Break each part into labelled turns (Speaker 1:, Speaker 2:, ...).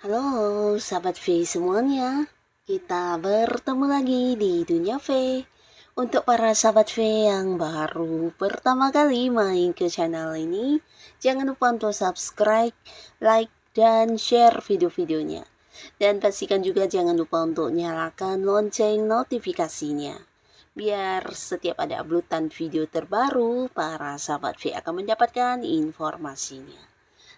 Speaker 1: Halo sahabat V semuanya, kita bertemu lagi di Dunia V. Untuk para sahabat V yang baru pertama kali main ke channel ini, jangan lupa untuk subscribe, like, dan share video-videonya. Dan pastikan juga jangan lupa untuk nyalakan lonceng notifikasinya. Biar setiap ada uploadan video terbaru, para sahabat V akan mendapatkan informasinya.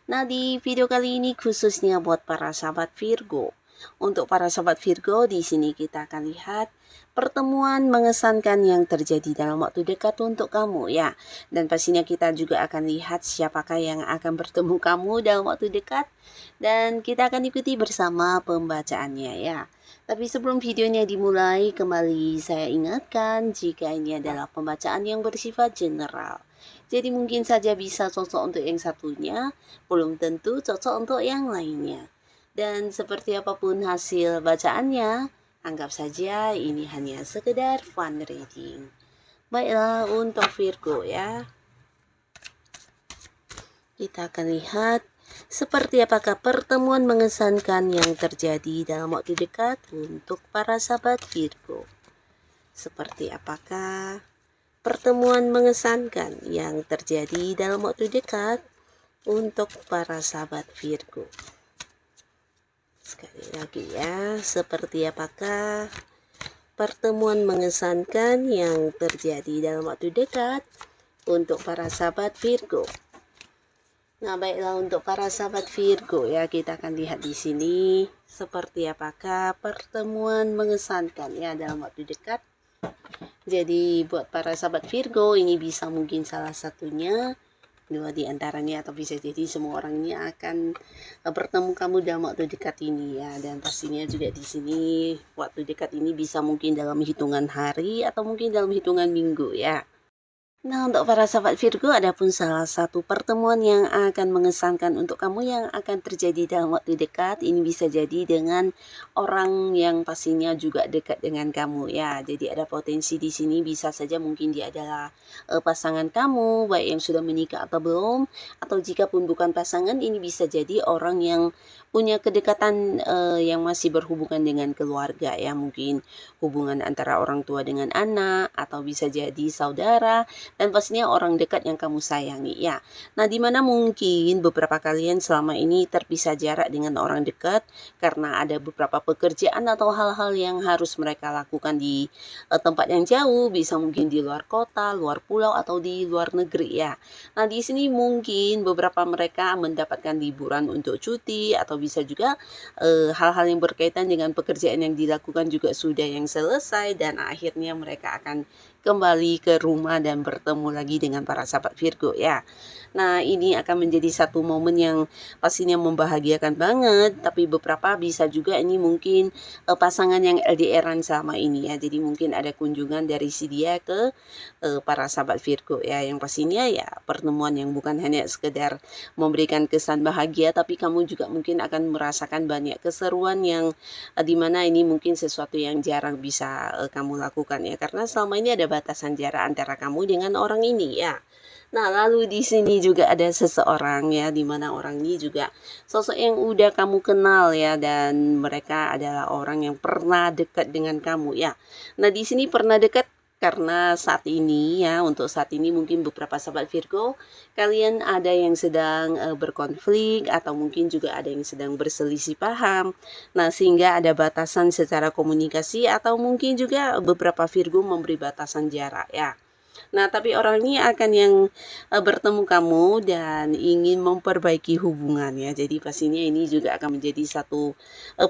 Speaker 1: Nah, di video kali ini khususnya buat para sahabat Virgo. Untuk para sahabat Virgo, di sini kita akan lihat pertemuan mengesankan yang terjadi dalam waktu dekat untuk kamu ya. Dan pastinya kita juga akan lihat siapakah yang akan bertemu kamu dalam waktu dekat. Dan kita akan ikuti bersama pembacaannya ya. Tapi sebelum videonya dimulai, kembali saya ingatkan jika ini adalah pembacaan yang bersifat general. Jadi mungkin saja bisa cocok untuk yang satunya, belum tentu cocok untuk yang lainnya. Dan seperti apapun hasil bacaannya, anggap saja ini hanya sekedar fun reading. Baiklah untuk Virgo ya. Kita akan lihat seperti apakah pertemuan mengesankan yang terjadi dalam waktu dekat untuk para sahabat Virgo. Seperti apakah pertemuan mengesankan yang terjadi dalam waktu dekat untuk para sahabat Virgo. Sekali lagi ya, seperti apakah pertemuan mengesankan yang terjadi dalam waktu dekat untuk para sahabat Virgo. Nah, baiklah untuk para sahabat Virgo ya, kita akan lihat di sini seperti apakah pertemuan mengesankan ya dalam waktu dekat. Jadi buat para sahabat Virgo ini bisa mungkin salah satunya, dua di antaranya, atau bisa jadi semua orang ini akan bertemu kamu dalam waktu dekat ini ya. Dan pastinya juga di sini waktu dekat ini bisa mungkin dalam hitungan hari atau mungkin dalam hitungan minggu ya. Nah, untuk para sahabat Virgo, ada pun salah satu pertemuan yang akan mengesankan untuk kamu yang akan terjadi dalam waktu dekat. Ini bisa jadi dengan orang yang pastinya juga dekat dengan kamu ya. Jadi ada potensi di sini, bisa saja mungkin dia adalah pasangan kamu, baik yang sudah menikah atau belum, atau jika pun bukan pasangan, ini bisa jadi orang yang punya kedekatan yang masih berhubungan dengan keluarga ya, mungkin hubungan antara orang tua dengan anak, atau bisa jadi saudara, dan pastinya orang dekat yang kamu sayangi ya. Nah, dimana mungkin beberapa kalian selama ini terpisah jarak dengan orang dekat karena ada beberapa pekerjaan atau hal-hal yang harus mereka lakukan di tempat yang jauh, bisa mungkin di luar kota, luar pulau, atau di luar negeri ya. Nah, di sini mungkin beberapa mereka mendapatkan liburan untuk cuti, atau bisa juga hal-hal yang berkaitan dengan pekerjaan yang dilakukan juga sudah yang selesai, dan akhirnya mereka akan kembali ke rumah dan bertemu lagi dengan para sahabat Virgo ya. Nah, ini akan menjadi satu momen yang pastinya membahagiakan banget, tapi beberapa bisa juga ini mungkin pasangan yang LDRan selama ini ya. Jadi mungkin ada kunjungan dari si dia ke para sahabat Virgo ya, yang pastinya ya pertemuan yang bukan hanya sekedar memberikan kesan bahagia, tapi kamu juga mungkin akan merasakan banyak keseruan yang dimana ini mungkin sesuatu yang jarang bisa kamu lakukan ya, karena selama ini ada batasan jarak antara kamu dengan orang ini ya. Nah, lalu di sini juga ada seseorang ya, di mana orang ini juga sosok yang udah kamu kenal ya, dan mereka adalah orang yang pernah dekat dengan kamu ya. Nah, di sini pernah dekat karena saat ini ya, untuk saat ini mungkin beberapa sahabat Virgo, kalian ada yang sedang berkonflik, atau mungkin juga ada yang sedang berselisih paham. Nah, sehingga ada batasan secara komunikasi, atau mungkin juga beberapa Virgo memberi batasan jarak ya. Nah, tapi orang ini akan yang bertemu kamu dan ingin memperbaiki hubungan ya. Jadi pastinya ini juga akan menjadi satu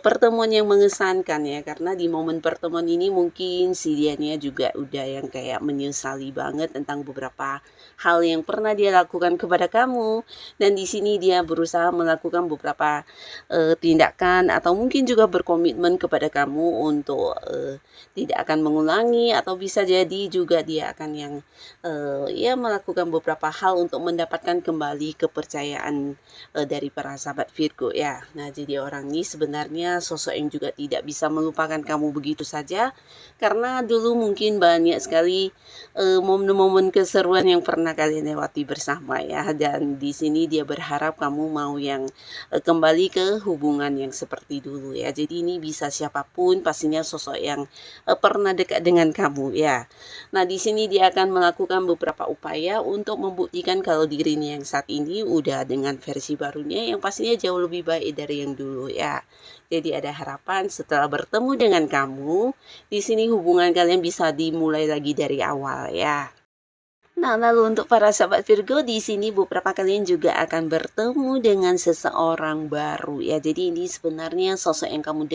Speaker 1: pertemuan yang mengesankan ya. Karena di momen pertemuan ini mungkin si dianya juga udah yang kayak menyesali banget tentang beberapa hal yang pernah dia lakukan kepada kamu. Dan di sini dia berusaha melakukan beberapa tindakan atau mungkin juga berkomitmen kepada kamu untuk tidak akan mengulangi, atau bisa jadi juga dia akan yang ia melakukan beberapa hal untuk mendapatkan kembali kepercayaan dari para sahabat Virgo ya. Nah, jadi orang ini sebenarnya sosok yang juga tidak bisa melupakan kamu begitu saja, karena dulu mungkin banyak sekali momen-momen keseruan yang pernah kalian lewati bersama ya. Dan di sini dia berharap kamu mau yang kembali ke hubungan yang seperti dulu ya. Jadi ini bisa siapapun, pastinya sosok yang pernah dekat dengan kamu ya. Nah, di sini dia akan melakukan beberapa upaya untuk membuktikan kalau dirinya yang saat ini udah dengan versi barunya yang pastinya jauh lebih baik dari yang dulu ya. Jadi ada harapan setelah bertemu dengan kamu, di sini hubungan kalian bisa dimulai lagi dari awal ya. Nah, lalu untuk para sahabat Virgo, di sini beberapa kalian juga akan bertemu dengan seseorang baru ya. Jadi ini sebenarnya sosok yang kamu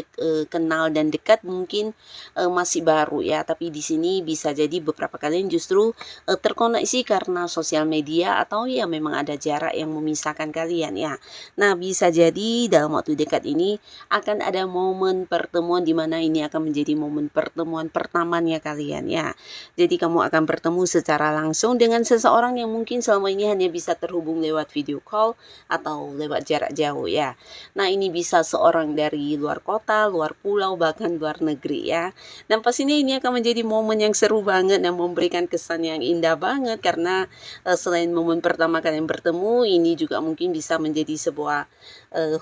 Speaker 1: kenal dan dekat mungkin masih baru ya, tapi di sini bisa jadi beberapa kalian justru terkoneksi karena sosial media, atau ya memang ada jarak yang memisahkan kalian ya. Nah, bisa jadi dalam waktu dekat ini akan ada momen pertemuan di mana ini akan menjadi momen pertemuan pertamanya kalian ya. Jadi kamu akan bertemu secara langsung dengan seseorang yang mungkin selama ini hanya bisa terhubung lewat video call atau lewat jarak jauh ya. Nah, ini bisa seorang dari luar kota, luar pulau, bahkan luar negeri ya. Dan pastinya ini akan menjadi momen yang seru banget dan memberikan kesan yang indah banget, karena selain momen pertama kalian bertemu, ini juga mungkin bisa menjadi sebuah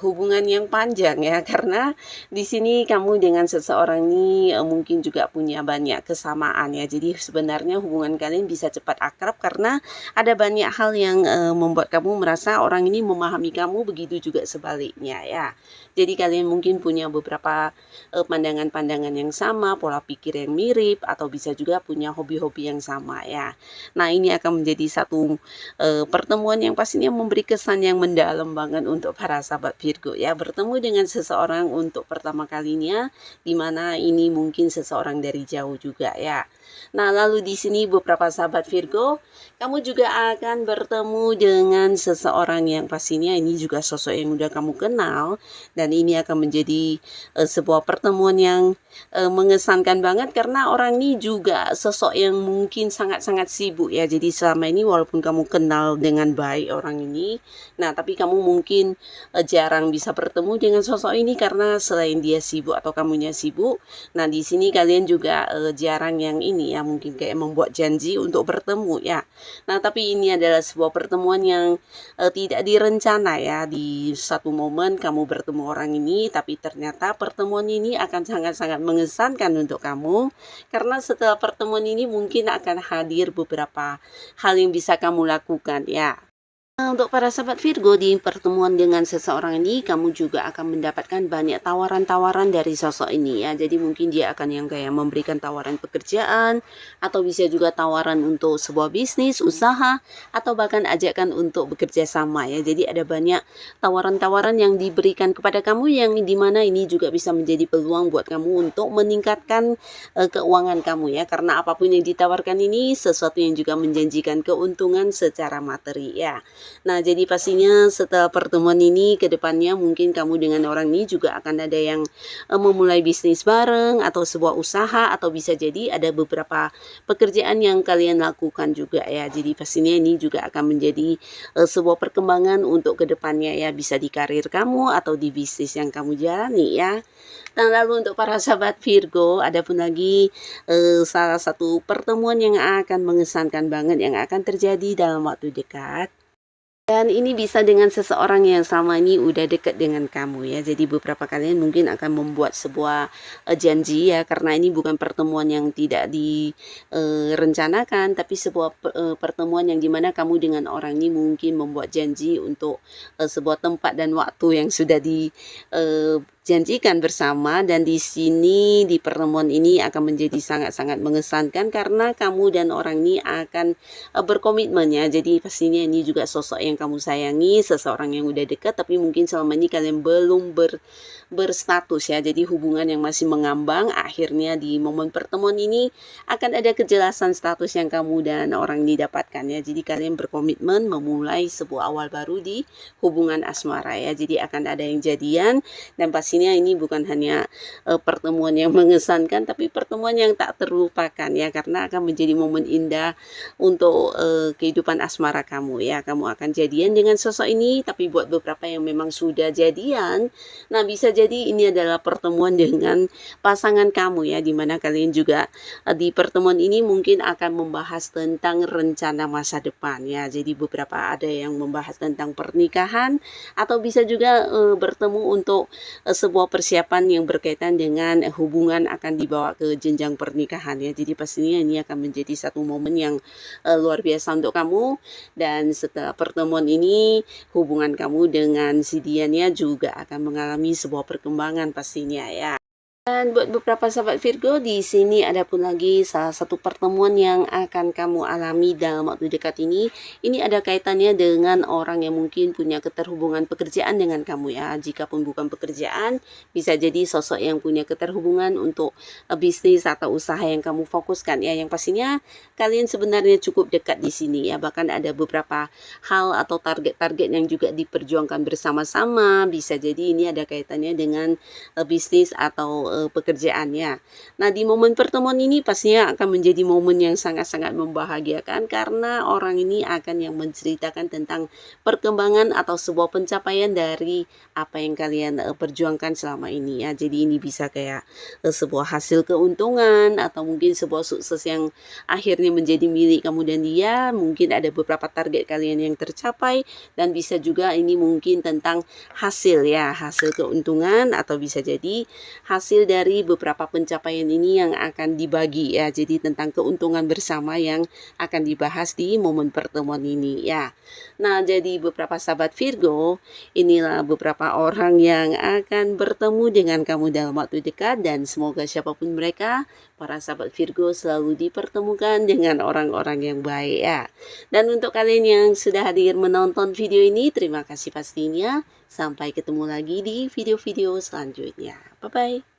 Speaker 1: hubungan yang panjang ya, karena di sini kamu dengan seseorang ini mungkin juga punya banyak kesamaan ya. Jadi sebenarnya hubungan kalian bisa cepat akrab karena ada banyak hal yang membuat kamu merasa orang ini memahami kamu, begitu juga sebaliknya ya. Jadi kalian mungkin punya beberapa pandangan-pandangan yang sama, pola pikir yang mirip, atau bisa juga punya hobi-hobi yang sama ya. Nah, ini akan menjadi satu pertemuan yang pastinya memberi kesan yang mendalam banget untuk para sahabat Virgo ya. Bertemu dengan seseorang untuk pertama kalinya, dimana ini mungkin seseorang dari jauh juga ya. Nah, lalu di sini beberapa sahabat Virgo, kamu juga akan bertemu dengan seseorang yang pastinya ini juga sosok yang udah kamu kenal, dan ini akan menjadi sebuah pertemuan yang mengesankan banget, karena orang ini juga sosok yang mungkin sangat-sangat sibuk ya. Jadi selama ini walaupun kamu kenal dengan baik orang ini, nah tapi kamu mungkin jarang bisa bertemu dengan sosok ini karena selain dia sibuk atau kamunya sibuk. Nah, di sini kalian juga jarang yang ini ya, mungkin kayak membuat janji untuk bertemu ya. Nah, tapi ini adalah sebuah pertemuan yang tidak direncana ya. Di satu momen kamu bertemu orang ini, tapi ternyata pertemuan ini akan sangat-sangat mengesankan untuk kamu, karena setelah pertemuan ini mungkin akan hadir beberapa hal yang bisa kamu lakukan ya. Nah, untuk para sahabat Virgo, di pertemuan dengan seseorang ini kamu juga akan mendapatkan banyak tawaran-tawaran dari sosok ini ya. Jadi mungkin dia akan yang kayak memberikan tawaran pekerjaan, atau bisa juga tawaran untuk sebuah bisnis, usaha, atau bahkan ajakan untuk bekerja sama ya. Jadi ada banyak tawaran-tawaran yang diberikan kepada kamu, yang dimana ini juga bisa menjadi peluang buat kamu untuk meningkatkan keuangan kamu ya. Karena apapun yang ditawarkan ini sesuatu yang juga menjanjikan keuntungan secara materi ya. Nah, jadi pastinya setelah pertemuan ini ke depannya mungkin kamu dengan orang ini juga akan ada yang memulai bisnis bareng, atau sebuah usaha, atau bisa jadi ada beberapa pekerjaan yang kalian lakukan juga ya. Jadi pastinya ini juga akan menjadi sebuah perkembangan untuk ke depannya ya, bisa di karir kamu atau di bisnis yang kamu jalani ya. Nah, lalu untuk para sahabat Virgo, ada pun lagi salah satu pertemuan yang akan mengesankan banget yang akan terjadi dalam waktu dekat. Dan ini bisa dengan seseorang yang selama ini udah dekat dengan kamu ya. Jadi beberapa kalian mungkin akan membuat sebuah janji ya, karena ini bukan pertemuan yang tidak direncanakan, tapi sebuah pertemuan yang dimana kamu dengan orang ini mungkin membuat janji untuk sebuah tempat dan waktu yang sudah janjikan bersama, dan di sini di pertemuan ini akan menjadi sangat-sangat mengesankan karena kamu dan orang ini akan berkomitmen ya. Jadi pastinya ini juga sosok yang kamu sayangi, seseorang yang udah dekat tapi mungkin selama ini kalian belum berstatus ya. Jadi hubungan yang masih mengambang, akhirnya di momen pertemuan ini akan ada kejelasan status yang kamu dan orang ini dapatkan ya. Jadi kalian berkomitmen memulai sebuah awal baru di hubungan asmara ya. Jadi akan ada yang jadian, dan pastinya ini bukan hanya pertemuan yang mengesankan, tapi pertemuan yang tak terlupakan ya, karena akan menjadi momen indah untuk kehidupan asmara kamu ya. Kamu akan jadian dengan sosok ini, tapi buat beberapa yang memang sudah jadian, nah bisa jadi ini adalah pertemuan dengan pasangan kamu ya, dimana kalian juga di pertemuan ini mungkin akan membahas tentang rencana masa depan ya. Jadi beberapa ada yang membahas tentang pernikahan, atau bisa juga bertemu untuk sebuah persiapan yang berkaitan dengan hubungan akan dibawa ke jenjang pernikahan ya. Jadi pastinya ini akan menjadi satu momen yang luar biasa untuk kamu, dan setelah pertemuan ini hubungan kamu dengan si Dianya juga akan mengalami sebuah perkembangan pastinya ya. Dan buat beberapa sahabat Virgo, di sini ada pun lagi salah satu pertemuan yang akan kamu alami dalam waktu dekat ini. Ini ada kaitannya dengan orang yang mungkin punya keterhubungan pekerjaan dengan kamu ya. Jika pun bukan pekerjaan, bisa jadi sosok yang punya keterhubungan untuk bisnis atau usaha yang kamu fokuskan ya. Yang pastinya kalian sebenarnya cukup dekat di sini ya. Bahkan ada beberapa hal atau target-target yang juga diperjuangkan bersama-sama. Bisa jadi ini ada kaitannya dengan bisnis atau pekerjaannya. Nah, di momen pertemuan ini pastinya akan menjadi momen yang sangat-sangat membahagiakan, karena orang ini akan yang menceritakan tentang perkembangan atau sebuah pencapaian dari apa yang kalian perjuangkan selama ini ya. Jadi ini bisa kayak sebuah hasil keuntungan, atau mungkin sebuah sukses yang akhirnya menjadi milik kamu dan dia. Mungkin ada beberapa target kalian yang tercapai, dan bisa juga ini mungkin tentang hasil ya, hasil keuntungan, atau bisa jadi hasil dari beberapa pencapaian ini yang akan dibagi ya. Jadi tentang keuntungan bersama yang akan dibahas di momen pertemuan ini ya. Nah, jadi beberapa sahabat Virgo, inilah beberapa orang yang akan bertemu dengan kamu dalam waktu dekat, dan semoga siapapun mereka, para sahabat Virgo selalu dipertemukan dengan orang-orang yang baik ya. Dan untuk kalian yang sudah hadir menonton video ini, terima kasih pastinya. Sampai ketemu lagi di video-video selanjutnya. Bye-bye.